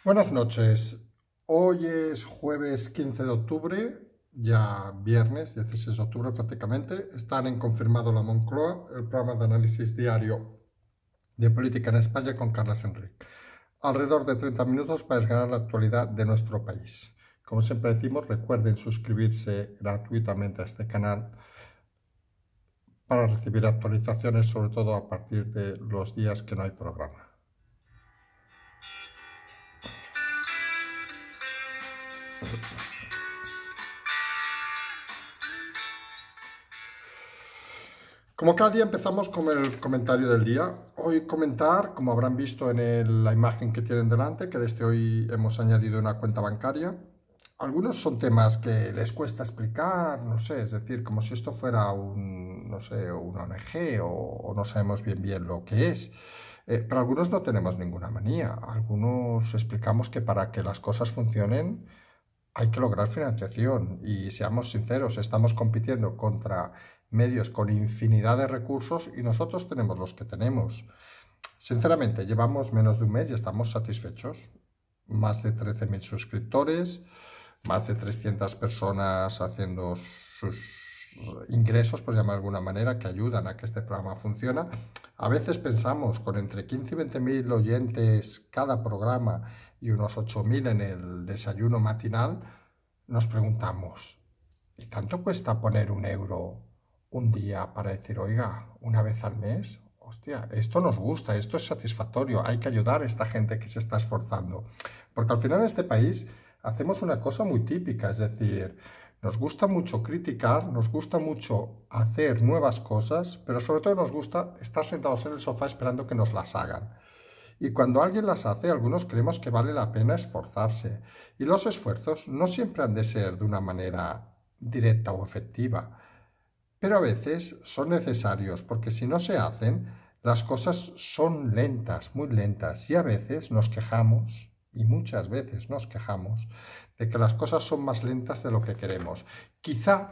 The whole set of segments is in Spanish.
Buenas noches. Hoy es jueves 15 de octubre, ya viernes 16 de octubre prácticamente. Están en Confirmado la Moncloa, el programa de análisis diario de política en España con Carles Enric. Alrededor de 30 minutos para desgranar la actualidad de nuestro país. Como siempre decimos, recuerden suscribirse gratuitamente a este canal para recibir actualizaciones, sobre todo a partir de los días que no hay programa. Como cada día empezamos con el comentario del día. Hoy comentar, como habrán visto en la imagen que tienen delante, que desde hoy hemos añadido una cuenta bancaria. Algunos son temas que les cuesta explicar, no sé, es decir, como si esto fuera no sé, una ONG o no sabemos bien lo que es. Pero algunos no tenemos ninguna manía. Algunos explicamos que para que las cosas funcionen hay que lograr financiación y seamos sinceros, estamos compitiendo contra medios con infinidad de recursos y nosotros tenemos los que tenemos. Sinceramente, llevamos menos de un mes y estamos satisfechos. Más de 13.000 suscriptores, más de 300 personas haciendo sus ingresos, por llamar de alguna manera, que ayudan a que este programa funcione. A veces pensamos, con entre 15 y 20.000 oyentes cada programa y unos 8.000 en el desayuno matinal, nos preguntamos, ¿y tanto cuesta poner un euro un día para decir, oiga, una vez al mes? Hostia, esto nos gusta, esto es satisfactorio, hay que ayudar a esta gente que se está esforzando. Porque al final en este país hacemos una cosa muy típica, es decir, nos gusta mucho criticar, nos gusta mucho hacer nuevas cosas, pero sobre todo nos gusta estar sentados en el sofá esperando que nos las hagan. Y cuando alguien las hace, algunos creemos que vale la pena esforzarse. Y los esfuerzos no siempre han de ser de una manera directa o efectiva, pero a veces son necesarios porque si no se hacen, las cosas son lentas, muy lentas, y a veces nos quejamos, y muchas veces nos quejamos, de que las cosas son más lentas de lo que queremos. Quizá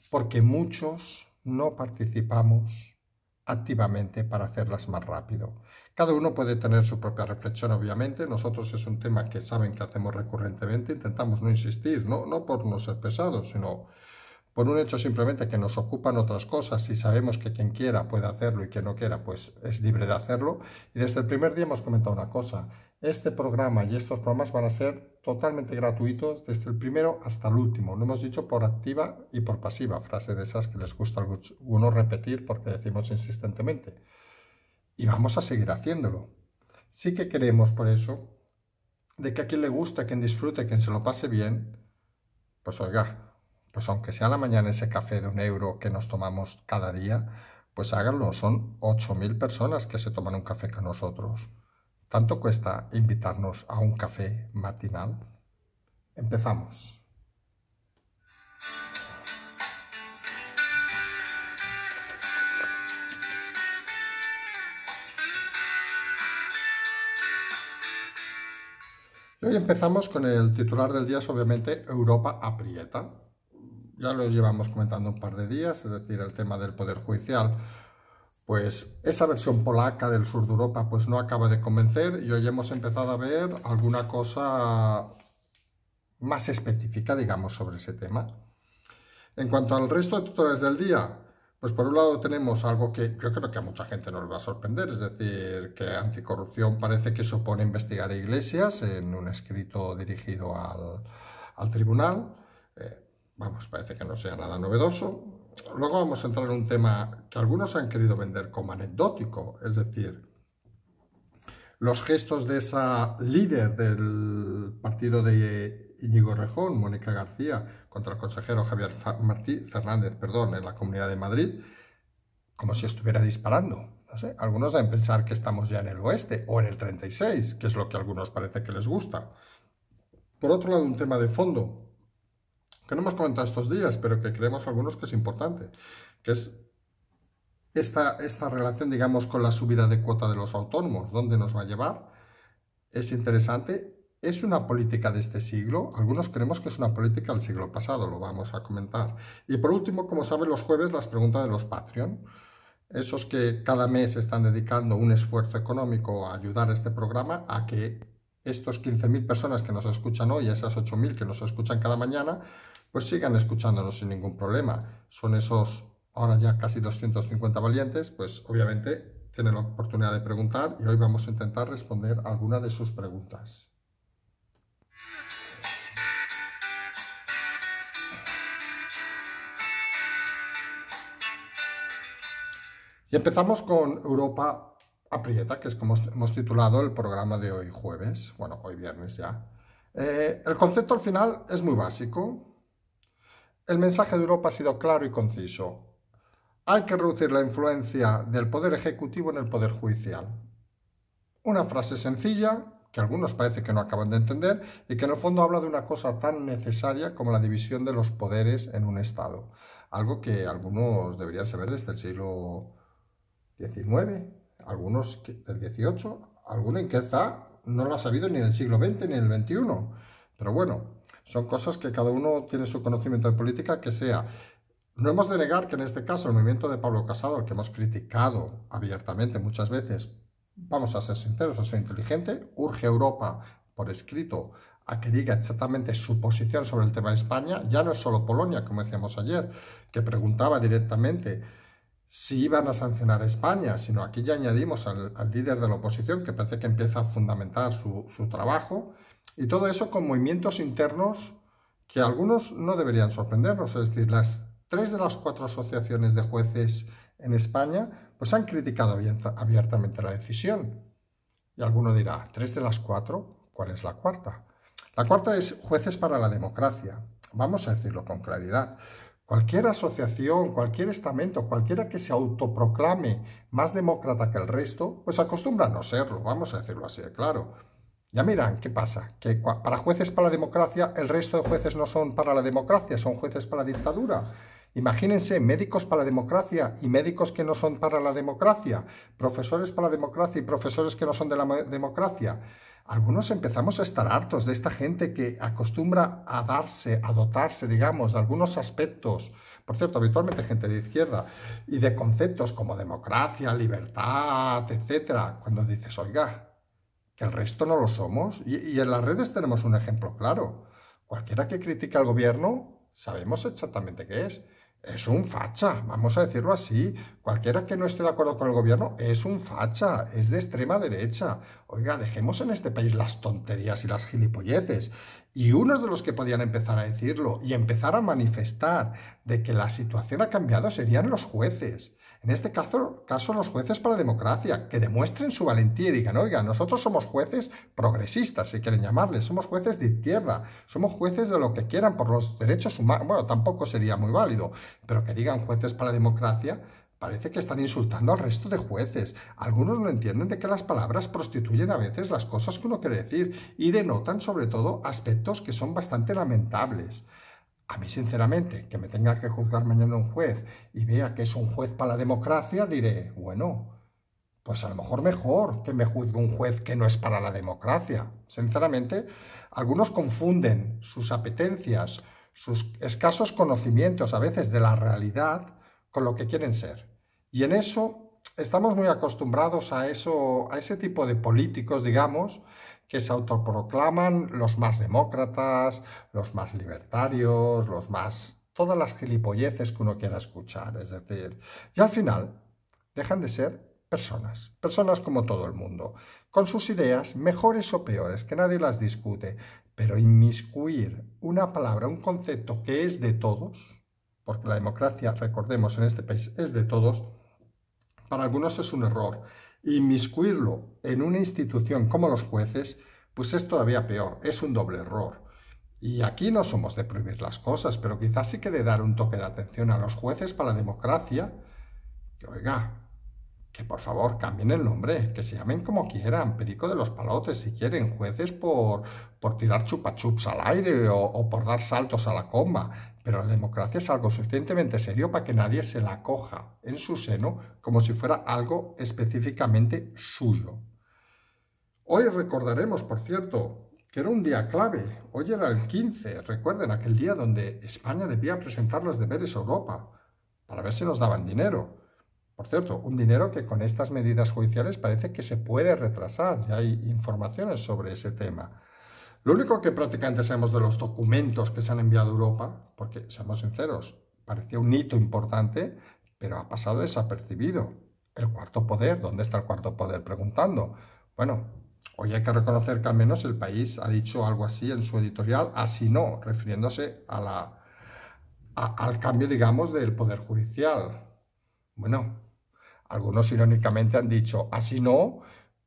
porque muchos no participamos activamente para hacerlas más rápido. Cada uno puede tener su propia reflexión, obviamente. Nosotros es un tema que saben que hacemos recurrentemente. Intentamos no insistir, no por no ser pesados, sino por un hecho simplemente que nos ocupan otras cosas y sabemos que quien quiera puede hacerlo y quien no quiera pues es libre de hacerlo. Y desde el primer día hemos comentado una cosa, este programa y estos programas van a ser totalmente gratuitos desde el primero hasta el último. Lo hemos dicho por activa y por pasiva, frase de esas que les gusta a algunos repetir porque decimos insistentemente. Y vamos a seguir haciéndolo. Sí que queremos por eso de que a quien le guste, a quien disfrute, a quien se lo pase bien, pues oiga, pues aunque sea a la mañana ese café de un euro que nos tomamos cada día, pues háganlo. Son 8.000 personas que se toman un café con nosotros. ¿Tanto cuesta invitarnos a un café matinal? Empezamos. Y hoy empezamos con el titular del día, es obviamente Europa aprieta. Ya lo llevamos comentando un par de días, es decir, el tema del Poder Judicial, pues esa versión polaca del sur de Europa pues no acaba de convencer y hoy hemos empezado a ver alguna cosa más específica, digamos, sobre ese tema. En cuanto al resto de titulares del día, pues por un lado tenemos algo que yo creo que a mucha gente nos va a sorprender, es decir, que anticorrupción parece que supone investigar a Iglesias en un escrito dirigido al tribunal. Vamos, parece que no sea nada novedoso. Luego vamos a entrar en un tema que algunos han querido vender como anecdótico, es decir, los gestos de esa líder del partido de Íñigo Rejón, Mónica García, contra el consejero Javier Fernández, en la Comunidad de Madrid, como si estuviera disparando. No sé, algunos deben pensar que estamos ya en el oeste o en el 36, que es lo que a algunos parece que les gusta. Por otro lado, un tema de fondo que no hemos comentado estos días, pero que creemos algunos que es importante, que es esta relación, digamos, con la subida de cuota de los autónomos. ¿Dónde nos va a llevar? Es interesante. ¿Es una política de este siglo? Algunos creemos que es una política del siglo pasado, lo vamos a comentar. Y por último, como saben, los jueves las preguntas de los Patreon. Esos que cada mes están dedicando un esfuerzo económico a ayudar a este programa a que estos 15.000 personas que nos escuchan hoy, esas 8.000 que nos escuchan cada mañana, pues sigan escuchándonos sin ningún problema. Son esos, ahora ya casi 250 valientes, pues obviamente tienen la oportunidad de preguntar y hoy vamos a intentar responder alguna de sus preguntas. Y empezamos con Europa aprieta, que es como hemos titulado el programa de hoy jueves, bueno, hoy viernes ya. El concepto al final es muy básico. El mensaje de Europa ha sido claro y conciso. Hay que reducir la influencia del poder ejecutivo en el poder judicial. Una frase sencilla, que algunos parece que no acaban de entender, y que en el fondo habla de una cosa tan necesaria como la división de los poderes en un Estado. Algo que algunos deberían saber desde el siglo XIX, algunos del XVIII, algunos quizá no lo ha sabido ni en el siglo XX ni en el XXI. Pero bueno, son cosas que cada uno tiene su conocimiento de política que sea. No hemos de negar que en este caso el movimiento de Pablo Casado, el que hemos criticado abiertamente muchas veces, vamos a ser sinceros, a ser inteligente, urge a Europa por escrito a que diga exactamente su posición sobre el tema de España. Ya no es solo Polonia, como decíamos ayer, que preguntaba directamente si iban a sancionar a España, sino aquí ya añadimos al líder de la oposición, que parece que empieza a fundamentar su trabajo, y todo eso con movimientos internos que a algunos no deberían sorprendernos. Es decir, las 3 de las 4 asociaciones de jueces en España pues han criticado abiertamente la decisión. Y alguno dirá, ¿3 de las 4? ¿Cuál es la cuarta? La cuarta es Jueces para la Democracia. Vamos a decirlo con claridad. Cualquier asociación, cualquier estamento, cualquiera que se autoproclame más demócrata que el resto, pues acostumbra a no serlo, vamos a decirlo así de claro. Ya miran, ¿qué pasa? Que para jueces para la democracia, el resto de jueces no son para la democracia, son jueces para la dictadura. Imagínense, médicos para la democracia y médicos que no son para la democracia, profesores para la democracia y profesores que no son de la democracia. Algunos empezamos a estar hartos de esta gente que acostumbra a dotarse, digamos, de algunos aspectos, por cierto, habitualmente gente de izquierda, y de conceptos como democracia, libertad, etcétera, cuando dices, oiga, que el resto no lo somos. Y en las redes tenemos un ejemplo claro. Cualquiera que critique al gobierno, sabemos exactamente qué es. Es un facha, vamos a decirlo así. Cualquiera que no esté de acuerdo con el gobierno es un facha, es de extrema derecha. Oiga, dejemos en este país las tonterías y las gilipolleces. Y unos de los que podían empezar a decirlo y empezar a manifestar de que la situación ha cambiado serían los jueces. En este caso los jueces para la democracia, que demuestren su valentía y digan, oiga, nosotros somos jueces progresistas, si quieren llamarles, somos jueces de izquierda, somos jueces de lo que quieran por los derechos humanos, bueno, tampoco sería muy válido, pero que digan jueces para la democracia, parece que están insultando al resto de jueces. Algunos no entienden de que las palabras prostituyen a veces las cosas que uno quiere decir y denotan sobre todo aspectos que son bastante lamentables. A mí, sinceramente, que me tenga que juzgar mañana un juez y vea que es un juez para la democracia, diré, bueno, pues a lo mejor que me juzgue un juez que no es para la democracia. Sinceramente, algunos confunden sus apetencias, sus escasos conocimientos a veces de la realidad con lo que quieren ser. Y en eso estamos muy acostumbrados a ese tipo de políticos, digamos, que se autoproclaman los más demócratas, los más libertarios, todas las gilipolleces que uno quiera escuchar, es decir, y al final dejan de ser personas como todo el mundo, con sus ideas mejores o peores, que nadie las discute, pero inmiscuir una palabra, un concepto que es de todos, porque la democracia, recordemos, en este país es de todos, para algunos es un error. Inmiscuirlo en una institución como los jueces, pues es todavía peor, es un doble error. Y aquí no somos de prohibir las cosas, pero quizás sí que de dar un toque de atención a los jueces para la democracia, que oiga, que por favor cambien el nombre, que se llamen como quieran, Perico de los Palotes si quieren, jueces por tirar chupachups al aire o por dar saltos a la comba, pero la democracia es algo suficientemente serio para que nadie se la coja en su seno como si fuera algo específicamente suyo. Hoy recordaremos, por cierto, que era un día clave, hoy era el 15, recuerden aquel día donde España debía presentar los deberes a Europa para ver si nos daban dinero. Por cierto, un dinero que con estas medidas judiciales parece que se puede retrasar. Ya hay informaciones sobre ese tema. Lo único que prácticamente sabemos de los documentos que se han enviado a Europa, porque seamos sinceros, parecía un hito importante, pero ha pasado desapercibido. El cuarto poder, ¿dónde está el cuarto poder? Preguntando. Bueno, hoy hay que reconocer que al menos el país ha dicho algo así en su editorial, así no, refiriéndose al cambio, digamos, del poder judicial. Bueno, algunos irónicamente han dicho así no,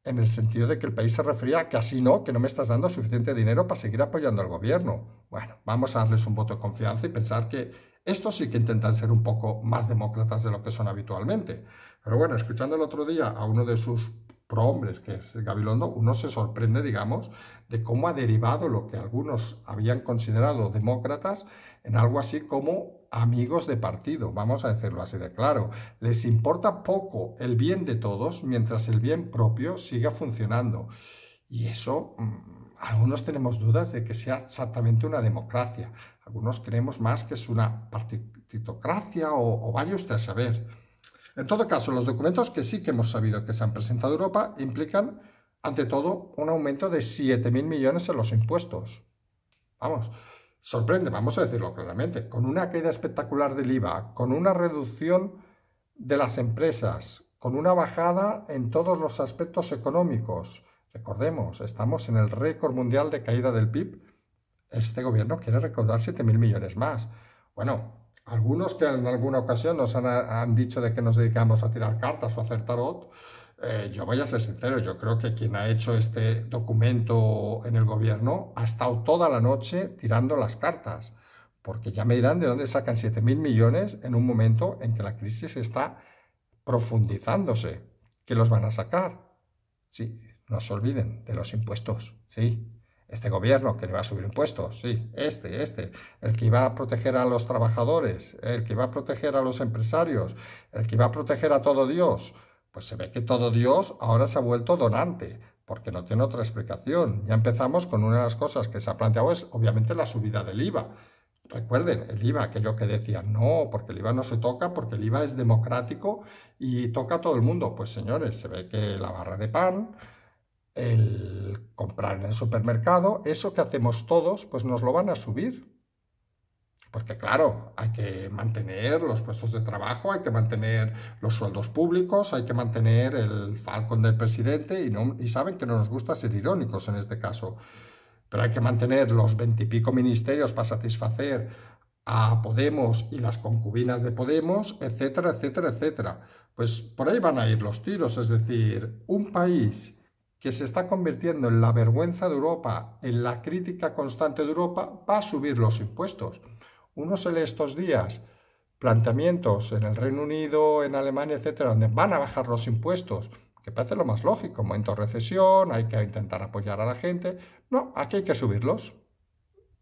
en el sentido de que el país se refería a que así no, que no me estás dando suficiente dinero para seguir apoyando al gobierno. Bueno, vamos a darles un voto de confianza y pensar que estos sí que intentan ser un poco más demócratas de lo que son habitualmente. Pero bueno, escuchando el otro día a uno de sus prohombres, que es Gabilondo, uno se sorprende, digamos, de cómo ha derivado lo que algunos habían considerado demócratas en algo así como amigos de partido, vamos a decirlo así de claro. Les importa poco el bien de todos mientras el bien propio siga funcionando. Y eso, algunos tenemos dudas de que sea exactamente una democracia. Algunos creemos más que es una partitocracia o vaya usted a saber. En todo caso, los documentos que sí que hemos sabido que se han presentado a Europa implican, ante todo, un aumento de 7.000 millones en los impuestos. Vamos, sorprende, vamos a decirlo claramente, con una caída espectacular del IVA, con una reducción de las empresas, con una bajada en todos los aspectos económicos. Recordemos, estamos en el récord mundial de caída del PIB. Este gobierno quiere recaudar 7.000 millones más. Bueno, algunos que en alguna ocasión nos han dicho de que nos dedicamos a tirar cartas o a hacer tarot, yo voy a ser sincero, yo creo que quien ha hecho este documento en el gobierno ha estado toda la noche tirando las cartas, porque ya me dirán de dónde sacan 7.000 millones en un momento en que la crisis está profundizándose. ¿Qué los van a sacar? Sí, no se olviden de los impuestos, sí. Este gobierno que le va a subir impuestos, sí, el que iba a proteger a los trabajadores, el que iba a proteger a los empresarios, el que iba a proteger a todo Dios. Pues se ve que todo Dios ahora se ha vuelto donante, porque no tiene otra explicación. Ya empezamos con una de las cosas que se ha planteado es obviamente la subida del IVA. Recuerden, el IVA, aquello que decían, no, porque el IVA no se toca, porque el IVA es democrático y toca a todo el mundo. Pues señores, se ve que la barra de pan, el comprar en el supermercado, eso que hacemos todos, pues nos lo van a subir. Porque claro, hay que mantener los puestos de trabajo, hay que mantener los sueldos públicos, hay que mantener el falcon del presidente y saben que no nos gusta ser irónicos en este caso. Pero hay que mantener los 20 y pico ministerios para satisfacer a Podemos y las concubinas de Podemos, etcétera, etcétera, etcétera. Pues por ahí van a ir los tiros, es decir, un país que se está convirtiendo en la vergüenza de Europa, en la crítica constante de Europa, va a subir los impuestos. Uno se lee estos días planteamientos en el Reino Unido, en Alemania, etcétera, donde van a bajar los impuestos, que parece lo más lógico, momento de recesión, hay que intentar apoyar a la gente. No, aquí hay que subirlos.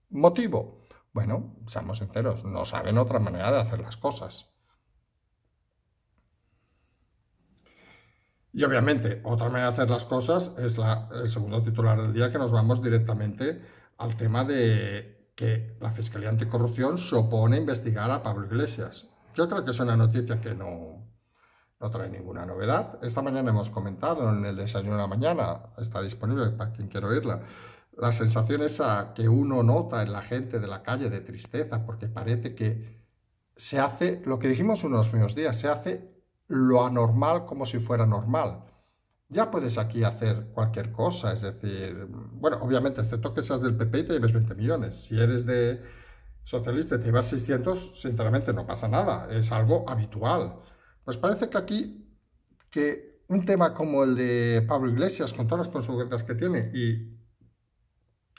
¿Motivo? Bueno, seamos sinceros, no saben otra manera de hacer las cosas. Y obviamente, otra manera de hacer las cosas es el segundo titular del día, que nos vamos directamente al tema de que la Fiscalía Anticorrupción se opone a investigar a Pablo Iglesias. Yo creo que es una noticia que no trae ninguna novedad. Esta mañana hemos comentado en el desayuno de la mañana, está disponible para quien quiera oírla, la sensación esa que uno nota en la gente de la calle de tristeza, porque parece que se hace, lo que dijimos unos primeros días, se hace lo anormal como si fuera normal. Ya puedes aquí hacer cualquier cosa, es decir, bueno, obviamente, excepto que seas del PP y te lleves 20 millones. Si eres de socialista y te llevas 600, sinceramente no pasa nada, es algo habitual. Pues parece que aquí, que un tema como el de Pablo Iglesias, con todas las consecuencias que tiene, y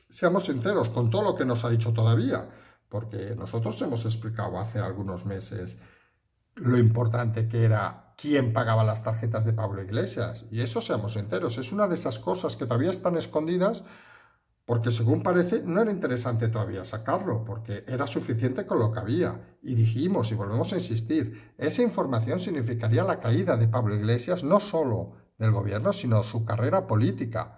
seamos sinceros, con todo lo que nos ha dicho todavía, porque nosotros hemos explicado hace algunos meses lo importante que era quién pagaba las tarjetas de Pablo Iglesias. Y eso, seamos sinceros, es una de esas cosas que todavía están escondidas porque, según parece, no era interesante todavía sacarlo, porque era suficiente con lo que había. Y dijimos, y volvemos a insistir, esa información significaría la caída de Pablo Iglesias, no solo del gobierno, sino su carrera política.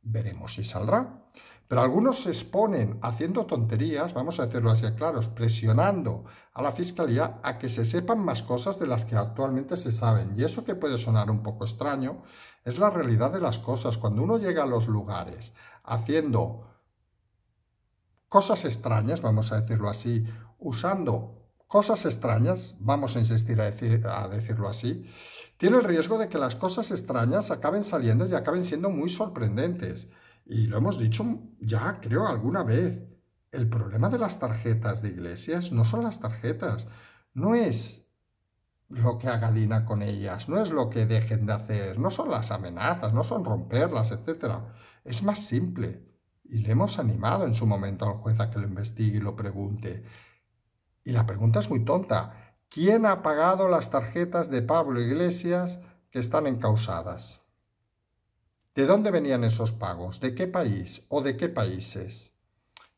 veremos si saldrá. Pero algunos se exponen haciendo tonterías, vamos a decirlo así claros, presionando a la Fiscalía a que se sepan más cosas de las que actualmente se saben. Y eso que puede sonar un poco extraño, es la realidad de las cosas. Cuando uno llega a los lugares haciendo cosas extrañas, vamos a decirlo así, usando cosas extrañas, vamos a insistir a decirlo así, tiene el riesgo de que las cosas extrañas acaben saliendo y acaben siendo muy sorprendentes. Y lo hemos dicho ya, creo, alguna vez. El problema de las tarjetas de iglesias no son las tarjetas, no es lo que haga Dina con ellas, no es lo que dejen de hacer, no son las amenazas, no son romperlas, etcétera. Es más simple. Y le hemos animado en su momento al juez a que lo investigue y lo pregunte. Y la pregunta es muy tonta. ¿Quién ha pagado las tarjetas de Pablo Iglesias que están encausadas? ¿De dónde venían esos pagos? ¿De qué país o de qué países?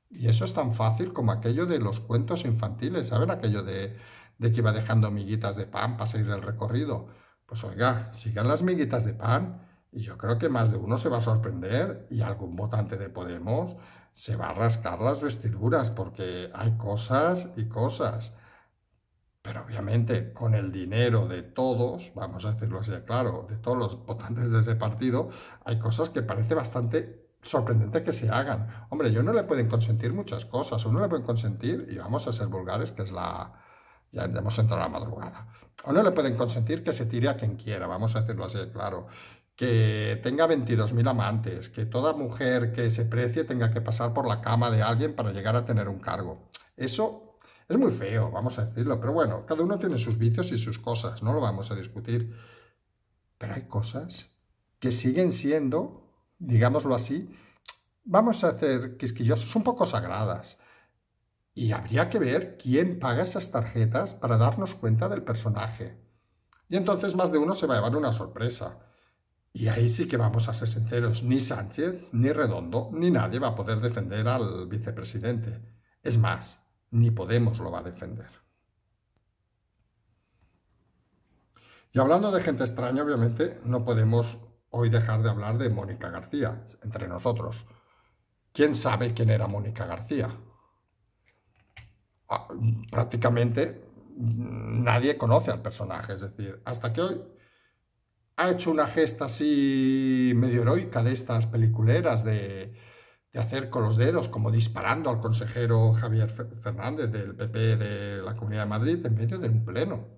Y eso es tan fácil como aquello de los cuentos infantiles, ¿saben? Aquello de que iba dejando miguitas de pan para seguir el recorrido. Pues oiga, sigan las miguitas de pan y yo creo que más de uno se va a sorprender y algún votante de Podemos se va a rascar las vestiduras porque hay cosas y cosas. Pero obviamente con el dinero de todos, vamos a decirlo así, claro, de todos los votantes de ese partido, hay cosas que parece bastante sorprendente que se hagan. Hombre, yo no le pueden consentir muchas cosas, uno le pueden consentir, y vamos a ser vulgares, que es la... ya hemos entrado a la madrugada. O no le pueden consentir que se tire a quien quiera, vamos a decirlo así, claro. Que tenga 22.000 amantes, que toda mujer que se precie tenga que pasar por la cama de alguien para llegar a tener un cargo. Eso es muy feo, vamos a decirlo, pero bueno, cada uno tiene sus vicios y sus cosas, no lo vamos a discutir. Pero hay cosas que siguen siendo, digámoslo así, vamos a hacer quisquillosos, un poco sagradas. Y habría que ver quién paga esas tarjetas para darnos cuenta del personaje. Y entonces más de uno se va a llevar una sorpresa. Y ahí sí que vamos a ser sinceros, ni Sánchez, ni Redondo, ni nadie va a poder defender al vicepresidente. Es más, ni Podemos lo va a defender. Y hablando de gente extraña, obviamente, no podemos hoy dejar de hablar de Mónica García, entre nosotros. ¿Quién sabe quién era Mónica García? Prácticamente nadie conoce al personaje, es decir, hasta que hoy ha hecho una gesta así medio heroica de estas peliculeras de hacer con los dedos, como disparando al consejero Javier Fernández del PP de la Comunidad de Madrid en medio de un pleno.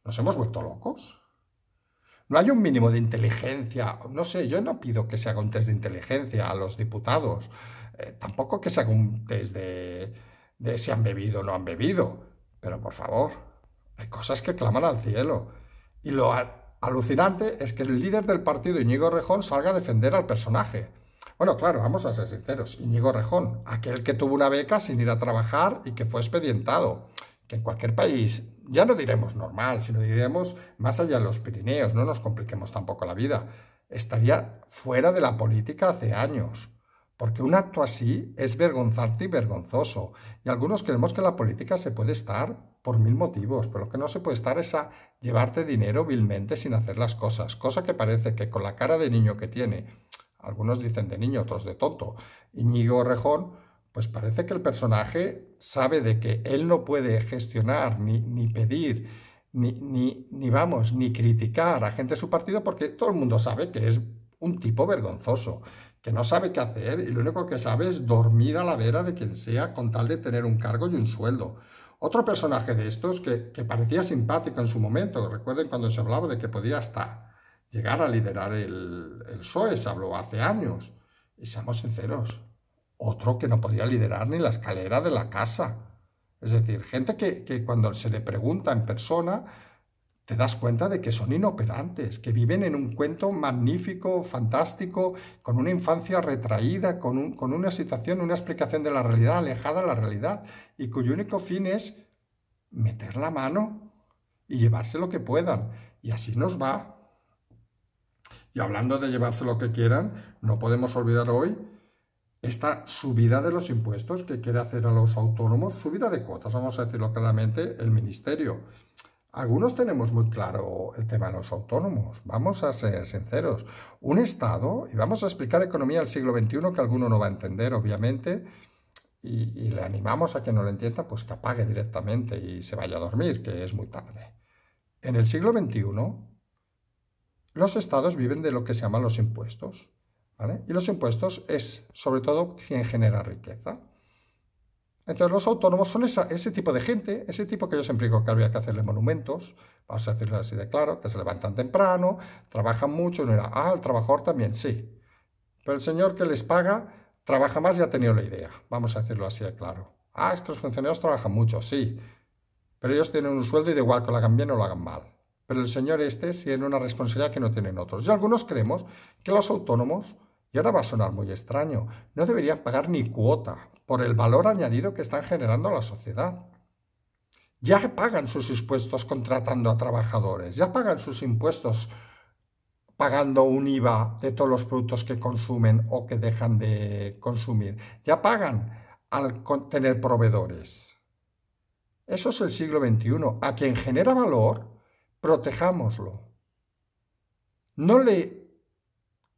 ¿Nos hemos vuelto locos? ¿No hay un mínimo de inteligencia? No sé, yo no pido que se haga un test de inteligencia a los diputados, tampoco que se haga un test de si han bebido o no han bebido, pero por favor, hay cosas que claman al cielo. Y lo alucinante es que el líder del partido, Íñigo Errejón, salga a defender al personaje. Bueno, claro, vamos a ser sinceros, Íñigo Errejón, aquel que tuvo una beca sin ir a trabajar y que fue expedientado, que en cualquier país, ya no diremos normal, sino diremos más allá de los Pirineos, no nos compliquemos tampoco la vida, estaría fuera de la política hace años, porque un acto así es vergonzante y vergonzoso, y algunos creemos que en la política se puede estar por mil motivos, pero lo que no se puede estar es a llevarte dinero vilmente sin hacer las cosas, cosa que parece que con la cara de niño que tiene, algunos dicen de niño, otros de tonto, Íñigo Errejón, pues parece que el personaje sabe de que él no puede gestionar, ni pedir, ni criticar a gente de su partido porque todo el mundo sabe que es un tipo vergonzoso, que no sabe qué hacer y lo único que sabe es dormir a la vera de quien sea con tal de tener un cargo y un sueldo. Otro personaje de estos que parecía simpático en su momento, recuerden cuando se hablaba de que podía hasta llegar a liderar el PSOE, se habló hace años, y seamos sinceros, otro que no podía liderar ni la escalera de la casa. Es decir, gente que cuando se le pregunta en persona, te das cuenta de que son inoperantes, que viven en un cuento magnífico, fantástico, con una infancia retraída, con una situación, una explicación de la realidad alejada de la realidad, y cuyo único fin es meter la mano y llevarse lo que puedan. Y así nos va. Y hablando de llevarse lo que quieran, no podemos olvidar hoy esta subida de los impuestos que quiere hacer a los autónomos, subida de cuotas, vamos a decirlo claramente, el ministerio. Algunos tenemos muy claro el tema de los autónomos, vamos a ser sinceros. Un Estado, y vamos a explicar economía del siglo XXI que alguno no va a entender, obviamente, y le animamos a que no lo entienda, pues que apague directamente y se vaya a dormir, que es muy tarde. En el siglo XXI, los estados viven de lo que se llaman los impuestos, ¿vale? Y los impuestos es, sobre todo, quien genera riqueza. Entonces los autónomos son ese tipo de gente, ese tipo que yo siempre digo que habría que hacerle monumentos, vamos a decirlo así de claro, que se levantan temprano, trabajan mucho, y uno dirá, el trabajador también, sí, pero el señor que les paga trabaja más y ha tenido la idea, vamos a decirlo así de claro. Es que los funcionarios trabajan mucho, sí, pero ellos tienen un sueldo y da igual que lo hagan bien o lo hagan mal. Pero el señor este tiene una responsabilidad que no tienen otros. Y algunos creemos que los autónomos, y ahora va a sonar muy extraño, no deberían pagar ni cuota por el valor añadido que están generando a la sociedad. Ya pagan sus impuestos contratando a trabajadores, ya pagan sus impuestos pagando un IVA de todos los productos que consumen o que dejan de consumir, ya pagan al tener proveedores. Eso es el siglo XXI. A quien genera valor, protejámoslo. No le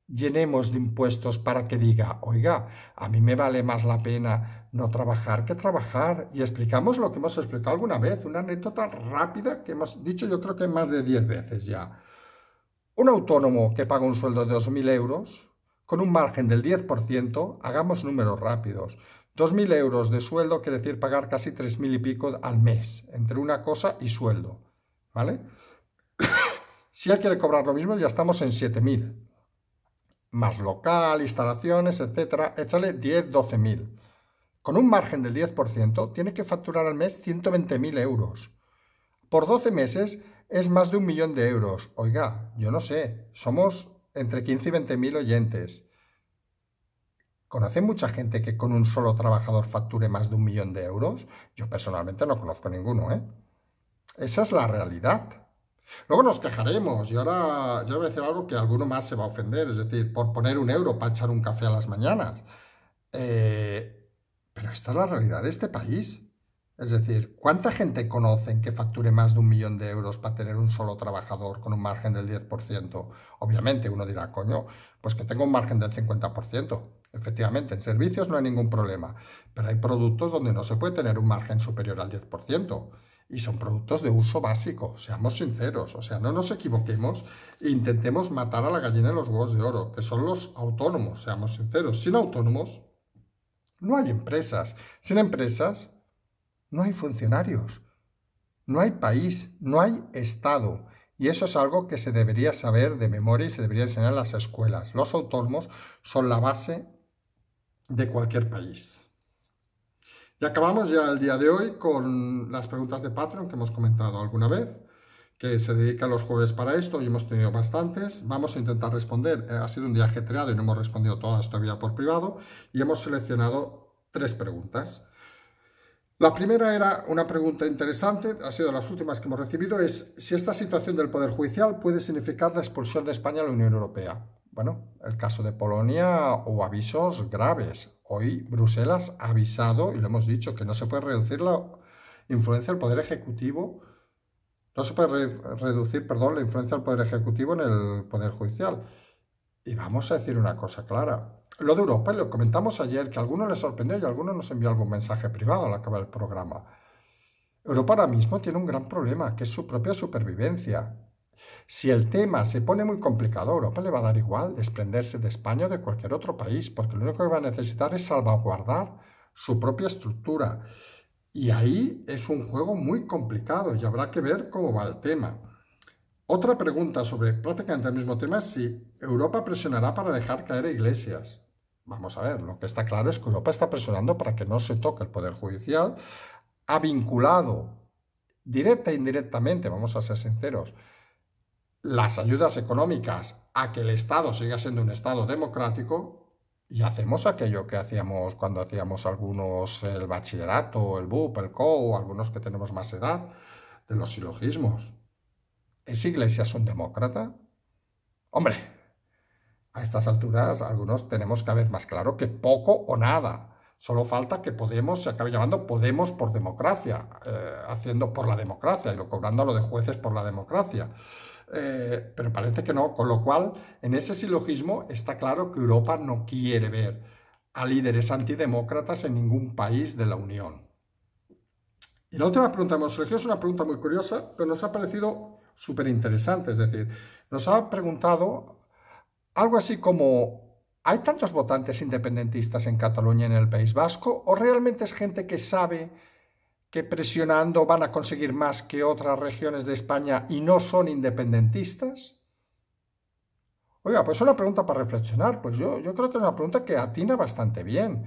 llenemos de impuestos para que diga, oiga, a mí me vale más la pena no trabajar que trabajar. Y explicamos lo que hemos explicado alguna vez, una anécdota rápida que hemos dicho yo creo que más de 10 veces ya. Un autónomo que paga un sueldo de 2.000 euros, con un margen del 10%, hagamos números rápidos. 2.000 euros de sueldo quiere decir pagar casi 3.000 y pico al mes, entre una cosa y sueldo, ¿vale? Si él quiere cobrar lo mismo, ya estamos en 7.000. Más local, instalaciones, etcétera, échale 10, 12.000. Con un margen del 10%, tiene que facturar al mes 120.000 euros. Por 12 meses es más de 1.000.000 de euros. Oiga, yo no sé, somos entre 15 y 20.000 oyentes. ¿Conoce mucha gente que con un solo trabajador facture más de 1.000.000 de euros? Yo personalmente no conozco ninguno, ¿eh? Esa es la realidad. Luego nos quejaremos y ahora yo voy a decir algo que alguno más se va a ofender, es decir, por poner 1 euro para echar un café a las mañanas. Pero esta es la realidad de este país. Es decir, ¿cuánta gente conocen que facture más de 1.000.000 de euros para tener un solo trabajador con un margen del 10%? Obviamente uno dirá, coño, pues que tengo un margen del 50%. Efectivamente, en servicios no hay ningún problema, pero hay productos donde no se puede tener un margen superior al 10%. Y son productos de uso básico, seamos sinceros, o sea, no nos equivoquemos e intentemos matar a la gallina de los huevos de oro, que son los autónomos, seamos sinceros. Sin autónomos no hay empresas, sin empresas no hay funcionarios, no hay país, no hay Estado. Y eso es algo que se debería saber de memoria y se debería enseñar en las escuelas. Los autónomos son la base de cualquier país. Y acabamos ya el día de hoy con las preguntas de Patreon que hemos comentado alguna vez, que se dedica los jueves para esto y hemos tenido bastantes. Vamos a intentar responder. Ha sido un día ajetreado y no hemos respondido todas todavía por privado y hemos seleccionado 3 preguntas. La primera era una pregunta interesante, ha sido de las últimas que hemos recibido, es si esta situación del Poder Judicial puede significar la expulsión de España a la Unión Europea. Bueno, el caso de Polonia o avisos graves. Hoy Bruselas ha avisado, y lo hemos dicho, que no se puede reducir la influencia del Poder Ejecutivo, no se puede reducir, perdón, la influencia del Poder Ejecutivo en el Poder Judicial. Y vamos a decir una cosa clara. Lo de Europa, lo comentamos ayer, que a algunos les sorprendió y a algunos nos envió algún mensaje privado al acabar el programa. Europa ahora mismo tiene un gran problema, que es su propia supervivencia. Si el tema se pone muy complicado, a Europa le va a dar igual desprenderse de España o de cualquier otro país, porque lo único que va a necesitar es salvaguardar su propia estructura. Y ahí es un juego muy complicado y habrá que ver cómo va el tema. Otra pregunta sobre prácticamente el mismo tema es si Europa presionará para dejar caer a Iglesias. Vamos a ver, lo que está claro es que Europa está presionando para que no se toque el Poder Judicial, ha vinculado directa e indirectamente, vamos a ser sinceros, las ayudas económicas a que el Estado siga siendo un Estado democrático y hacemos aquello que hacíamos cuando hacíamos algunos el bachillerato, el BUP, el COU, algunos que tenemos más edad, de los silogismos. ¿Es Iglesias un demócrata? Hombre, a estas alturas algunos tenemos cada vez más claro que poco o nada. Solo falta que Podemos se acabe llamando Podemos por democracia, haciendo por la democracia y cobrando a lo de jueces por la democracia. Pero parece que no, con lo cual en ese silogismo está claro que Europa no quiere ver a líderes antidemócratas en ningún país de la Unión. Y la última pregunta que hemos elegido es una pregunta muy curiosa, pero nos ha parecido súper interesante. Es decir, nos ha preguntado algo así como: ¿hay tantos votantes independentistas en Cataluña y en el País Vasco? ¿O realmente es gente que sabe que presionando van a conseguir más que otras regiones de España y no son independentistas? Oiga, pues es una pregunta para reflexionar. Pues yo creo que es una pregunta que atina bastante bien.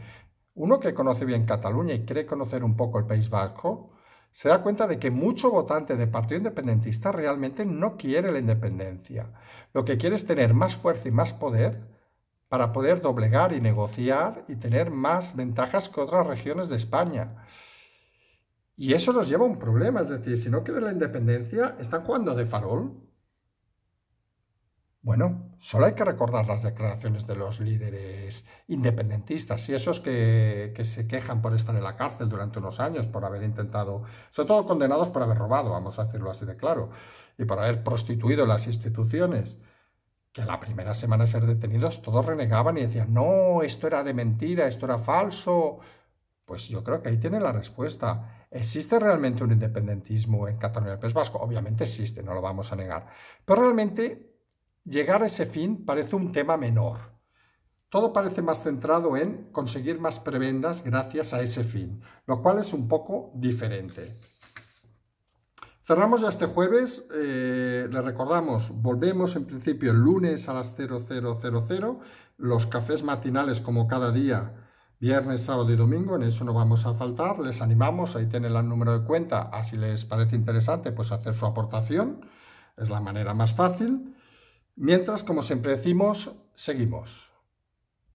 Uno que conoce bien Cataluña y quiere conocer un poco el País Vasco, se da cuenta de que mucho votante de partido independentista realmente no quiere la independencia. Lo que quiere es tener más fuerza y más poder para poder doblegar y negociar y tener más ventajas que otras regiones de España. Y eso nos lleva a un problema, es decir, si no quieren la independencia, ¿están jugando de farol? Bueno, solo hay que recordar las declaraciones de los líderes independentistas y esos que se quejan por estar en la cárcel durante unos años, por haber intentado, sobre todo condenados por haber robado, vamos a decirlo así de claro, y por haber prostituido las instituciones, que la primera semana de ser detenidos todos renegaban y decían: no, esto era de mentira, esto era falso. Pues yo creo que ahí tiene la respuesta. ¿Existe realmente un independentismo en Cataluña y el País Vasco? Obviamente existe, no lo vamos a negar, pero realmente llegar a ese fin parece un tema menor. Todo parece más centrado en conseguir más prebendas gracias a ese fin, lo cual es un poco diferente. Cerramos ya este jueves, le recordamos, volvemos en principio el lunes a las 00:00, los cafés matinales como cada día, viernes, sábado y domingo, en eso no vamos a faltar, les animamos, ahí tienen el número de cuenta, así les parece interesante, pues hacer su aportación, es la manera más fácil. Mientras, como siempre decimos, seguimos.